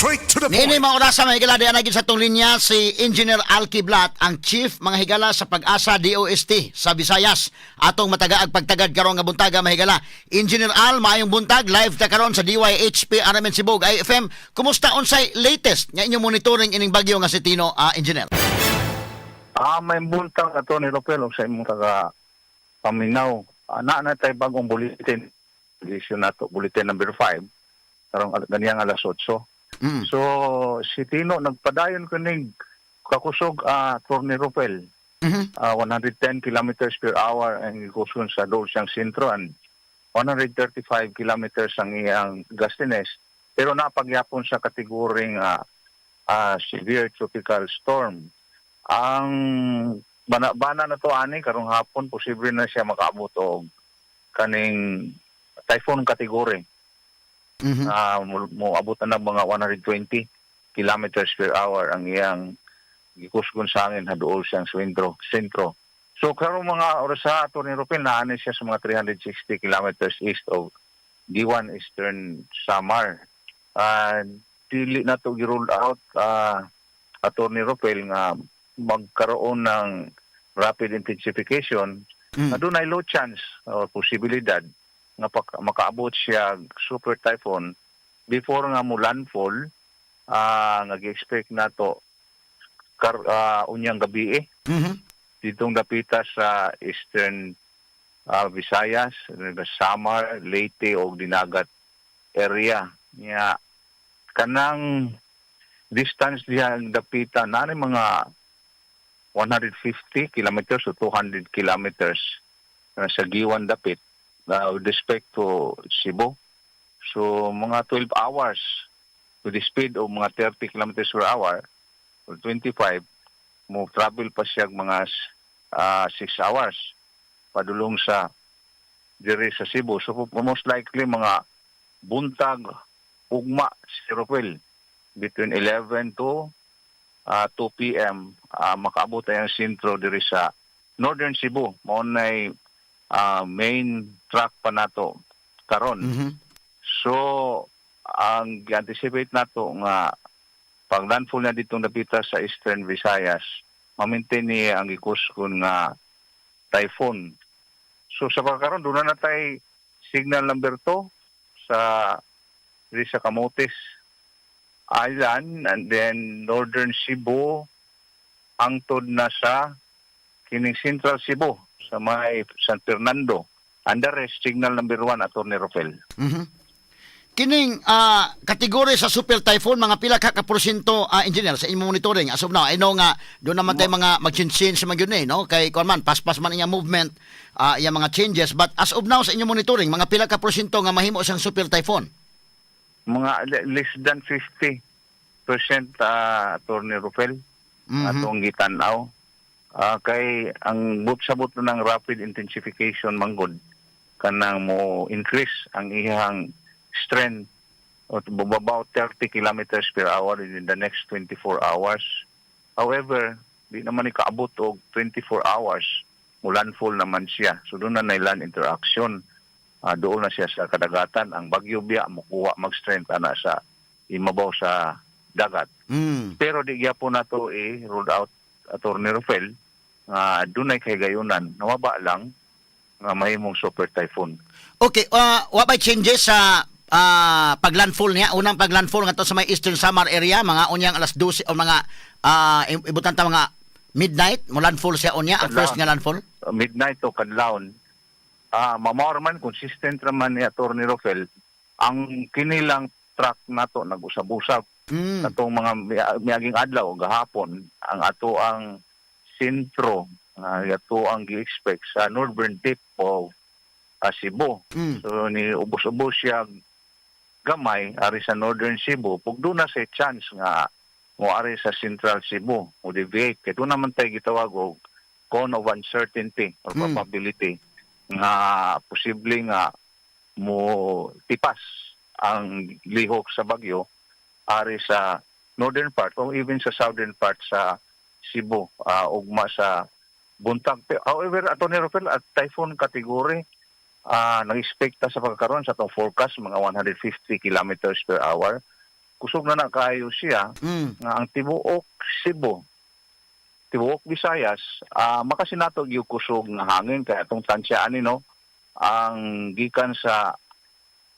straight to the Nini point. mga orasa mga higala diyan sa tong linya si Engineer Alki Blat, ang Chief mga higala sa Pag-asa DOST sa Visayas. Atong matagaag pagtagad karon nga buntaga mga higala. Engineer Al, maayong buntag live ta karon sa DYHP RMN Sibog IFM. Kumusta unsay latest nga inyong monitoring ining bagyo nga si Tino, Engineer? May buntang ato ni Ropel sa imong taga paminaw. Na tay bagong bulletin. Edition nato bulletin number 5 karong ganiyang alas 8. So si Tino nagpadayon kuning kakusog Torne Ropel. 110 kilometers per hour ang ikusun sa dool siyang sentro and 135 kilometers ang iyang gustines. Pero napagyapon sa kategoring severe tropical storm. Ang bana na to ani karong hapon posible na siya makaabot og kaning typhoon category. Mo abot na ng mga 120 kilometers per hour ang iyang gikusgon sa angin haduol siyang sentro. So karong mga oras sa ato ni Ropel naani siya sa mga 360 kilometers east of G1 Eastern Samar. Dili na to gi-roll out ato ni Ropel nga magkaroon ng rapid intensification na dunay low chance or posibilidad nga makaabot siya super typhoon before nga mo landfall. Nga gi-expect nato unyang gabi ditong dapita sa Eastern Visayas, Samar, Leyte o Dinagat area. Nya kanang distance diyan dapita na mga 150 kilometers to 200 kilometers sa Giwan dapit with respect to Cebu. So mga 12 hours with the speed of mga 30 kilometers per hour or 25 mo travel pa siya mga 6 hours padulong sa diri sa Cebu. So most likely mga buntag ugma si Ropel between 11 to 2 p.m. Makaabot ang sentro diri sa Northern Cebu. Mao nay main track pa nato karon. So ang anticipate nato nga pag landfall na ditong napita sa Eastern Visayas, ma-maintain ni ang ikuskon nga typhoon. So sa pagkaron doon na tay signal number 2 sa diri sa Camotes Island and then Northern Cebu hangtod na sa kining Central Cebu sa may San Fernando. And the rest, signal number 1 ato ni Ropel. Kining kategory sa super typhoon mga pila ka porsyento, engineer, sa inyong monitoring as of now? I know nga doon naman tayo mga mag-change sa mga yun no? Kay kuan man pas man iyang movement, iyang mga changes, but as of now sa inyong monitoring mga pila ka porsyento nga mahimo siyang super typhoon? Mga less than 50% Torne Ropel atong gitanaw. Kay ang sabot na ng rapid intensification manggod kanang mo increase ang iyang strength of about 30 kilometers per hour in the next 24 hours. However, di naman ikaabot og 24 hours mo landfall naman siya. So doon na land interaction. Doon na siya sa kadagatan. Ang bagyo biya makuha mag-strength ana sa imabaw sa dagat. Pero di gyapon nato rolled out Torne Ropel doon ay kay gayunan nawaba lang nga mahimong super typhoon. Okay, what by changes sa paglandfall niya? Unang paglandfall nga to sa may Eastern Samar area, mga unyang alas 12 o mga ibutan ta mga midnight mo landfall siya unya ang first nga landfall? Midnight o kadlawon. Mamorman consistent raman ni Torne Ropel ang kinilang track nato nag-usab-usab atong mga miaging adlaw gahapon ang ato ang sentro ato ang gi-expect sa northern tip of Cebu. So ni ubos-ubos siya gamay ari sa northern Cebu pug doon na sa chance nga mo ari sa central Cebu o deviate kay doon naman tayo gitawag og cone of uncertainty or probability nga posible nga mo tipas ang lihok sa bagyo ari sa northern part o even sa southern part sa Cebu ugma sa buntag. However, ato ni Ropel at typhoon category nag-expecta sa pagkaroon sa itong forecast mga 150 kilometers per hour kusog na kaayo siya nga ang tibuok Cebu, tibuok Visayas, makasinatog yung kusog nga hangin kaya itong tansya no, ang gikan sa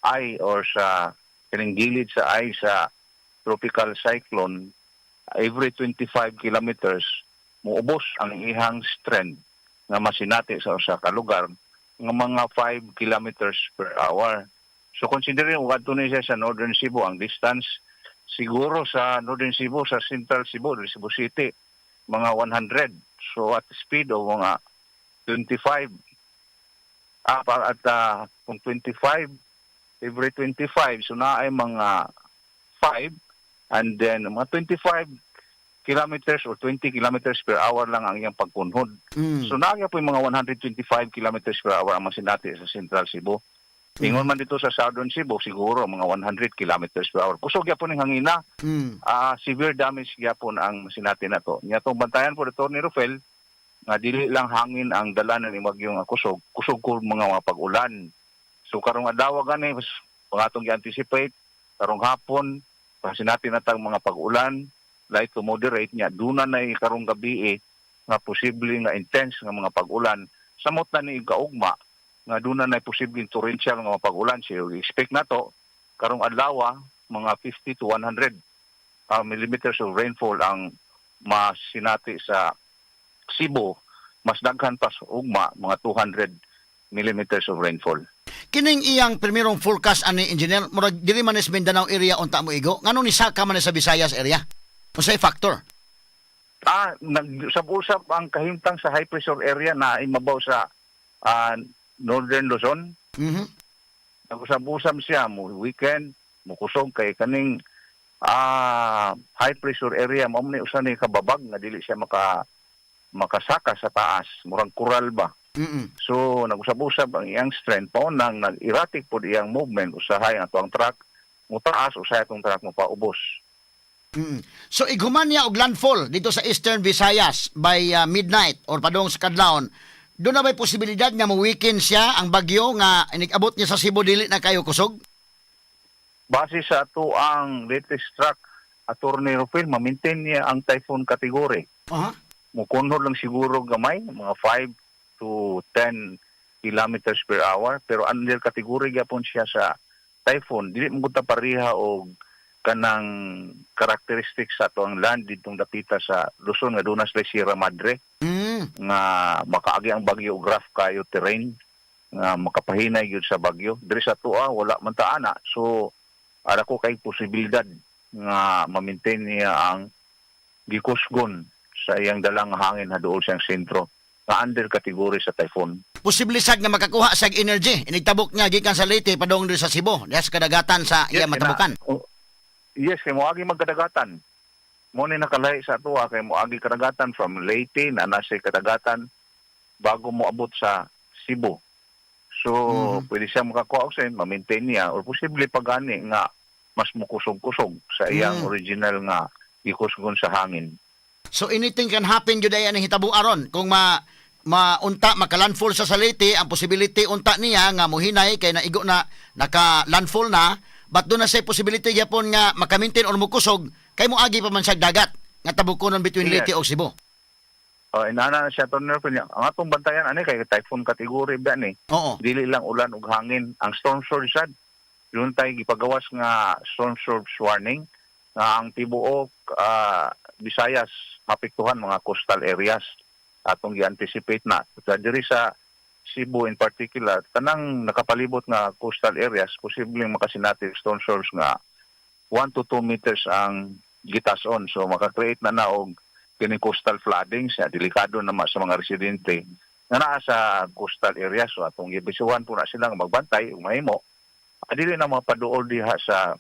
eye or sa kining gilid sa eye sa tropical cyclone, every 25 kilometers muubos ang ihang strength nga masinati sa usa ka lugar nga mga 5 kilometers per hour. So considering ug adto ni siya sa Northern Cebu, ang distance siguro sa Northern Cebu, sa Central Cebu, Cebu City, mga 100. So at speed of mga 25. Kung 25, every 25, so na ay mga 5, and then mga 25 kilometers or 20 kilometers per hour lang ang iyang pagkunhod. So naagya po yung mga 125 kilometers per hour ang masinati sa Central Cebu. Ingon man dito sa Southern Cebu, siguro mga 100 kilometers per hour. Kusog yapon ng hangina. Severe damage yapon ang sinati na to. Nya tong bantayan po dito ni Rufel, nga dili lang hangin ang dala ni Bagyong kusog. Kusog ko mga pag-ulan. So karong adlaw gani, pangatong i-anticipate, karong hapon, sinati na tang mga pag-ulan, light to moderate niya. Duna na karong gabi nga posible nga intense nga mga pag-ulan. Samot na ni kaugma, nga doon na posibleng torrential nga pag-ulan. So, expect na to, karong adlaw, mga 50 to 100 millimeters of rainfall ang masinati sa Cebu. Mas daghan pa sa ugma, mga 200 millimeters of rainfall. Kining iyang primerong forecast ani engineer, murag diri man is Mindanao area unta mo igo. Ngano ni saka man sa Visayas area? Unsay factor? Nag-usap ang kahimtang sa high pressure area na imabaw sa Northern Luzon. Nag-usap-usap siya mo weekend, mo kusog kay kaning high pressure area mo ni usa ni kababag nga dili siya makasaka sa taas, murag coral ba. So nag-usap-usap ang iyang strength po nang nag-erratic po iyang movement, usahay ang tuang truck mo taas, usahay atong truck mo paubos. So iguman niya og landfall dito sa Eastern Visayas by midnight or padong sa kadlawon. Doon na may posibilidad nga mo-weekend siya ang bagyo nga inig-abot niya sa Cebu dili na kayo kusog? Base sa ato ang latest track, Attorney Rufil, ma-maintain niya ang typhoon category. Mukunhod lang siguro gamay, mga 5 to 10 kilometers per hour, pero under category gyapon siya sa typhoon. Dili mo ta pariha og kanang characteristics sa ato ang land ditong dapita sa Luzon nga dunas lay Sierra Madre. Nga makaagi ang bagyo graph kayo terrain nga makapahinay gyud sa bagyo diri sa tuwa wala man ta ana, so ara ko kay posibilidad nga ma-maintain niya ang gikusgon sa iyang dalang hangin haduol siyang sentro nga under category sa typhoon. Posible sad nga makakuha sa energy inigtabok niya gikan sa Leyte padong diri sa Cebu diha sa kadagatan sa iya matabukan. Yes, kay moagi magkadagatan. Mo ni nakalay sa tuwa kay moagi kadagatan from Leyte na nasa kadagatan bago mo abot sa Cebu. So, pwede siya makakuha sa ma-maintain niya or posible pagani nga mas mukusog-kusog sa iyang original nga ikusgon sa hangin. So anything can happen jud ay ang hitabo aron kung maunta maka-landfall sa Leyte, ang possibility unta niya nga mohinay kay naigo na naka-landfall na, but doon na say possibility gyapon nga maka-maintain or mukusog kay moagi pa man sa dagat nga tabukonon between Leyte o Cebu. Inana na siya Attorney Rufil. Ang atong bantayan ani kay typhoon category ba ni. Dili lang ulan ug hangin. Ang storm surge sad. Yun tayo gipagawas nga storm surge warning nga ang tibuok Visayas mapektuhan mga coastal areas atong gi-anticipate na. Diri sa Cebu in particular, tanang nakapalibot nga coastal areas, posibleng makasinati storm surge nga 1 to 2 meters ang gitason. So maka-create na og kining coastal flooding sa delikado naman sa mga residente na naa sa coastal areas. So atong gibisuhan po na silang magbantay ug mahimo dili na mapaduol diha sa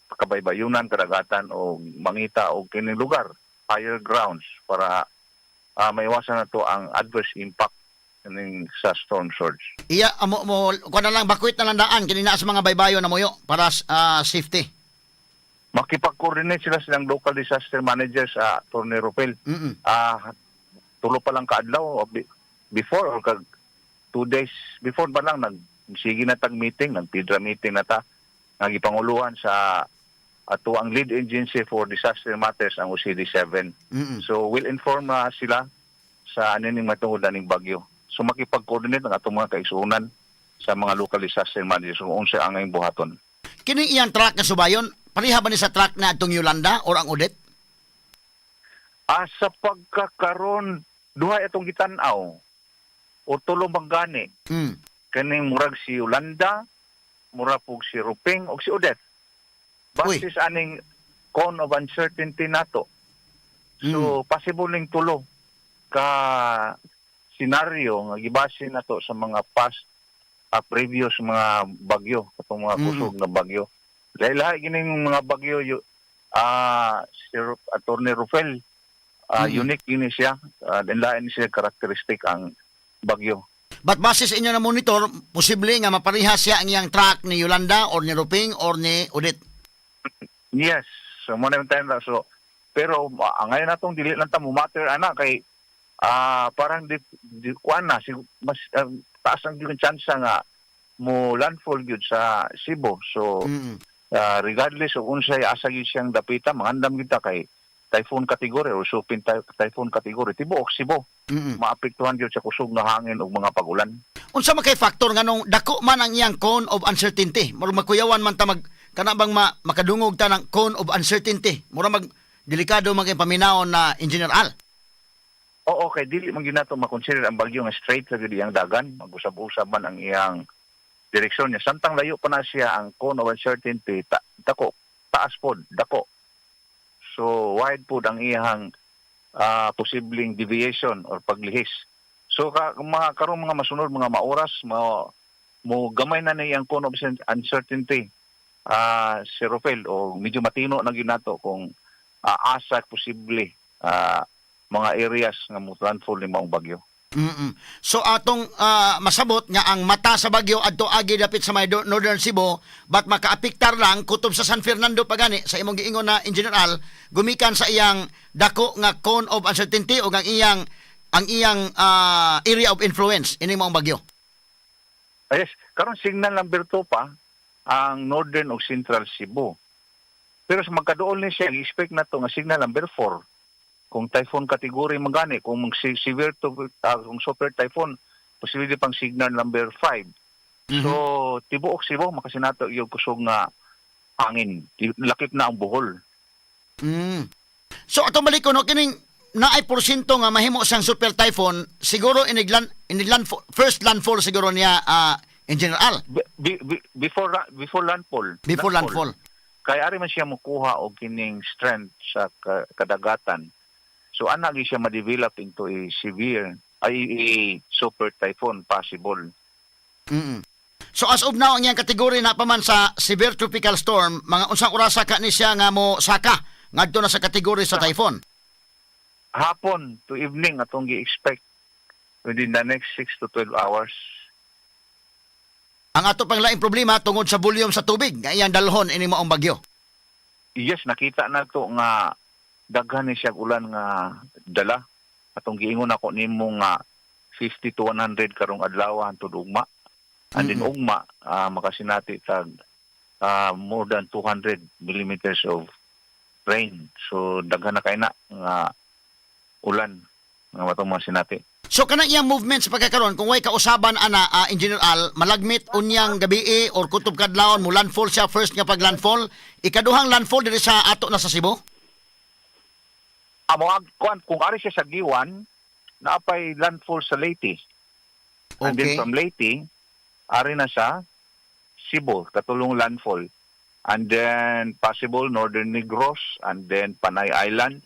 kabaybayunan, kadagatan o mangita o kining lugar, higher grounds para maiwasan na to ang adverse impact kining sa storm surge. Iya mo kuan na lang bakwit na lang daan kini na sa mga baybayon na moyo para safety. Makipag-coordinate sila silang local disaster managers sa Attorney Rufil. Tulo pa lang kaadlaw before or 2 days before ba lang sige na tag meeting, nagpidra meeting na ta, nagipanguluhan sa ato ang lead agency for disaster matters ang OCD7. Mm-mm. So we'll inform sila sa aning matungod aning bagyo. So makipag-coordinate ang atong mga kaigsuonan sa mga local disaster managers kung unsa ang ngayong buhaton. Kining iyang truck nga subayon, pareha ba ni sa truck na atong Yolanda or ang Odette? Sa pagkakaroon, duha itong gitan-aw o tulo bang gani. Mm. Kaning murag si Yolanda, murag po si Ruping o si Odette. Basis aning cone of uncertainty nato. So, possible ning tulo ka senaryo nga gibase nato sa mga past previous mga bagyo, katong mga kusog na bagyo. Lahi-lahi gining mga bagyo si Attorney Rufel, unique ini siya, and lain siya karakteristik ang bagyo. But base sa inyo na monitor, posible nga maparehas siya ang iyang truck ni Yolanda or ni Ruping or ni Odette. Yes, so muna yung time na. So, pero ngayon natong dili lang ta mo matter ana kay parang kuan na mas taas ang yung chance nga mo landfall gyud sa Cebu. So regardless of unsay asa gyud siyang dapita, mangandam gyud ta kay typhoon category or supin typhoon category tibuok Cebu. Maapektuhan gyud sa kusog na hangin ug mga pagulan. Unsa man kay factor nganong dako man ang iyang cone of uncertainty? Murag magkuyawan man ta kana bang makadungog ta ng cone of uncertainty. Murag delikado man kay paminawon na Engineer Al. Oo, okay, dili man gyud nato makonsider ang bagyo nga straight sa gyud iyang dagan, mag-usab-usab man ang iyang direksyon niya. Samtang layo pa na siya ang cone of uncertainty, dako, taas pod, dako. So wide pod ang iyang posibleng deviation or paglihis. So karong mga masunod mga maoras mo gamay na niyang cone of uncertainty si Rufel o medyo matino na gyud nato kung asa posible mga areas nga mo landfall ni maong bagyo. So atong masabot nga ang mata sa bagyo adto agi dapit sa may Northern Cebu but makaapektar lang kutob sa San Fernando pagani sa imong giingon na Engineer Al gumikan sa iyang dako nga cone of uncertainty o ang iyang area of influence ini maong bagyo. Yes, karon signal number 2 pa ang Northern o Central Cebu. Pero sa magkaduol ni siya, i-expect na to nga signal number 4. Kung typhoon category magani, kung severe to kung super typhoon, posible pang signal number 5. So, tibuok Cebu makasinato yung kusog nga hangin. Lakip na ang buhol. So atong balik ko no kining naay porsyento nga mahimo sang super typhoon, siguro first landfall siguro niya Engineer Al. Before landfall. Before landfall. Kaya ari man siya mukuha og kining strength sa kadagatan. So ana gi siya ma-develop into a super typhoon possible. So as of now ang iyang kategory na pa man sa severe tropical storm, mga unsang orasa ka ni siya nga mo saka ngadto na sa kategory sa typhoon. Hapon to evening atong gi-expect within the next 6 to 12 hours. Ang ato pang laing problema tungod sa volume sa tubig nga iyang dalhon ini maong bagyo. Yes, nakita na to nga daghan ni siya ulan nga dala. Atong giingon ako nimo nga 50 to 100 karong adlaw hangtod ugma. And then ugma makasinati tag more than 200 millimeters of rain. So daghan na kay na nga ulan nga matong masinati. So kanang iyang movement sa pagkakaroon kung way kausaban ana Engineer Al malagmit unyang gabi or kutob kadlawon mo landfall siya first nga pag landfall ikaduhang landfall diri sa ato na sa Cebu. Kung ari siya sa Giwan naapay landfall sa Leyte. Okay. And then from Leyte ari na sa Cebu katulong landfall. And then possible Northern Negros and then Panay Island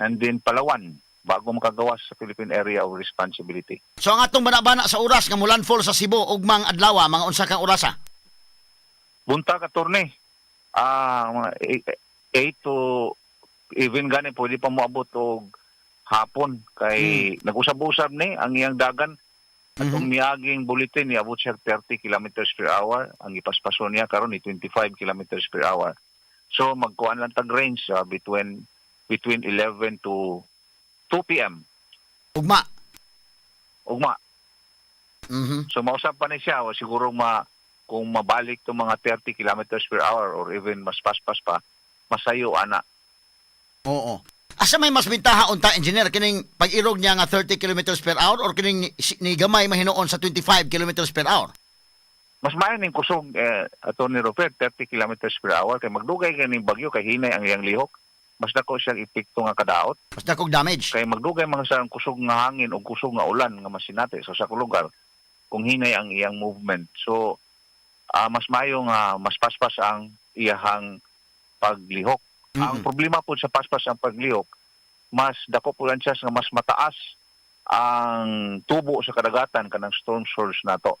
and then Palawan bago makagawas sa Philippine Area of Responsibility. So ang atong banabana sa oras nga mo landfall sa Cebu ugmang adlaw mga unsa kang orasa? Buntag attorney. Mga 8 to even gani pwede pa moabot og hapon kay nag-usab-usab ni ang iyang dagan atong miaging bulletin ni abot siya 30 kilometers per hour ang ipaspaso niya karon ni 25 kilometers per hour. So magkuan lang tag range between 11 to 2 p.m. Ugma. So mausap pa ni siya o siguro kung mabalik to mga 30 kilometers per hour or even mas paspas pa masayo ana. Oo. Asa may mas bintaha unta engineer kining pag-irog niya nga 30 kilometers per hour or kining ni gamay mahinuon sa 25 kilometers per hour? Mas maayo ning kusog Attorney Rupert 30 kilometers per hour kay magdugay kaning bagyo kay hinay ang iyang lihok. Mas dako siyang epekto nga kadaot Mas dakog damage. kay magdugay man sa kusog nga hangin o kusog nga ulan nga masinati sa sakong lugar kung hinay ang iyang movement. So mas maayo nga mas paspas ang iyahang paglihok. Ang problema po sa paspas ang paglihok, mas dako po lang siya nga mas mataas ang tubo sa kadagatan kanang storm source nato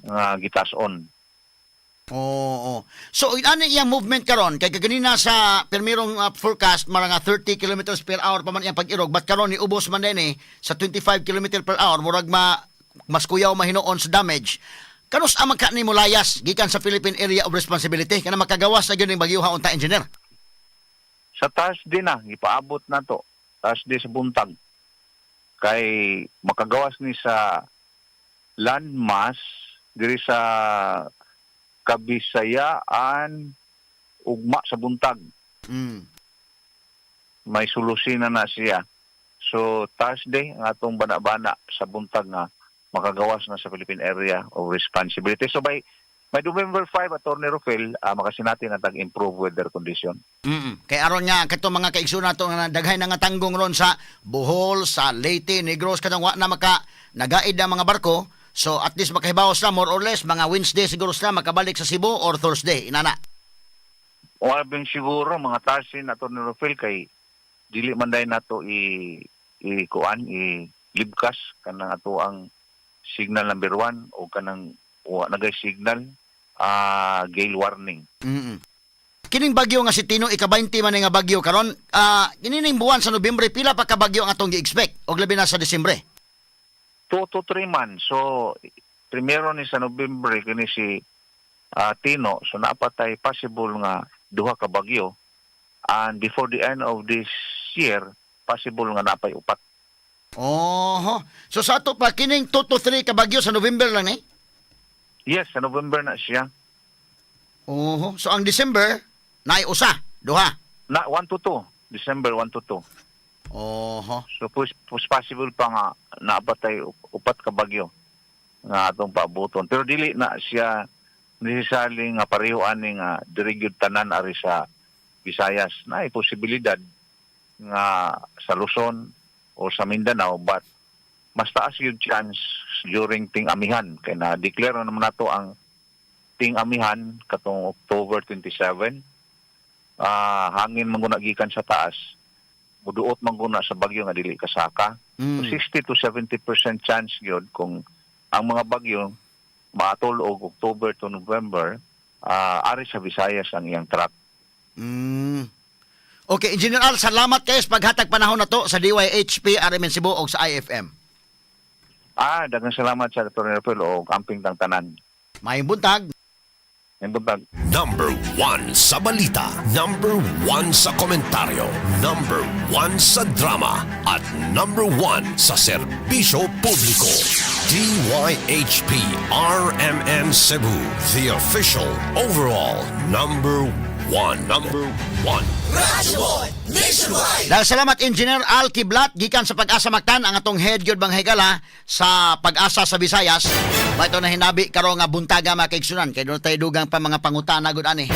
nga gitason. Oo. So ani iyang movement karon kay kaganina sa permirong forecast mara nga 30 kilometers per hour pa man iyang pag-irog but karon ni ubos man din sa 25 kilometer per hour murag mas kuyaw mahinuon sa damage. Kanus ang magka nimo layas gikan sa Philippine Area of Responsibility kana makagawas na gyud ning bagyo unta engineer. Sa Thursday na, ipaabot na to. Thursday sa buntag. Kay makagawas ni sa landmass diri sa Kabisayaan ugma sa buntag. May solusyon na siya. So Thursday ang atong bana-bana sa buntag nga makagawas na sa Philippine Area of Responsibility. So by November 5, Attorney Rufel, makasinati na tag-improve weather condition. Kay aron nga kato mga kaigsoon nato nga daghay na nga tanggong ron sa Bohol, sa Leyte, Negros kadang wa na maka nagaid ang mga barko. So at least makahibawas na more or less mga Wednesday siguro sila makabalik sa Cebu or Thursday inana. Wala siguro mga tasin Attorney Rufel kay dili man day nato libkas kanang ato ang signal number 1 o kanang nagay signal gale warning. Kining bagyo nga si Tino ika-20 man nga bagyo karon kining buwan sa Nobyembre pila pa ka bagyo ang atong gi-expect og labi na sa Disyembre? 2 to 3 months. So primero ni sa Nobyembre kini si Tino so napatay possible nga duha ka bagyo and before the end of this year possible nga napay upat. Oho. So sa ato pa kining 2 to 3 ka bagyo sa November lang ni? Yes, sa November na siya. Oho. So ang December naay usa, duha. Na 1 to 2, December 1 to 2. Oho. So possible pa nga naapatay upat ka bagyo nga atong paabuton. Pero dili na siya necessarily nga pareho ani nga diri gyud tanan ari sa Visayas. Naay posibilidad nga sa Luzon o sa Mindanao but mas taas yung chance during ting-amihan. Kaya na-declare naman nato ang ting-amihan katong October 27. Hangin manggunagikan sa taas. Muduot mangguna sa bagyo nga dili kasaka. So 60 to 70% chance yun kung ang mga bagyo maatol og October to November, ari sa Visayas ang iyang track. Okay, Engineer Al, salamat kayo sa paghatag panahon na to sa DYHP, RMN Cebu o sa IFM. Daghang salamat sa Dr. Nerpel o amping tang tanan. May buntag. Yung buntag. Number 1 sa balita, number 1 sa komentaryo, number 1 sa drama, at number 1 sa serbisyo publiko. DYHP RMN Cebu, the official overall number 1. Number 1. Dahil salamat Engineer Al Kiblat gikan sa Pag-asa Mactan ang atong head gyud bang higala sa Pag-asa sa Visayas. Ito na hinabi karon nga buntaga makaigsunan kay doon tayo dugang pa mga pangutana gud ani.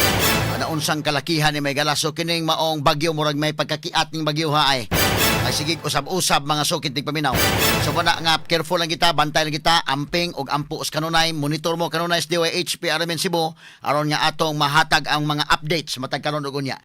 Unsang kalakihan ni may gala so kining maong bagyo murag may pagkakiat ning bagyo ha ay sige usab-usab mga sukit tig paminaw. So wala nga careful lang kita, bantay lang kita, amping og ampo us kanunay, monitor mo kanunay sa DYHP RMN Cebu aron nga atong mahatag ang mga updates matag karon og unya.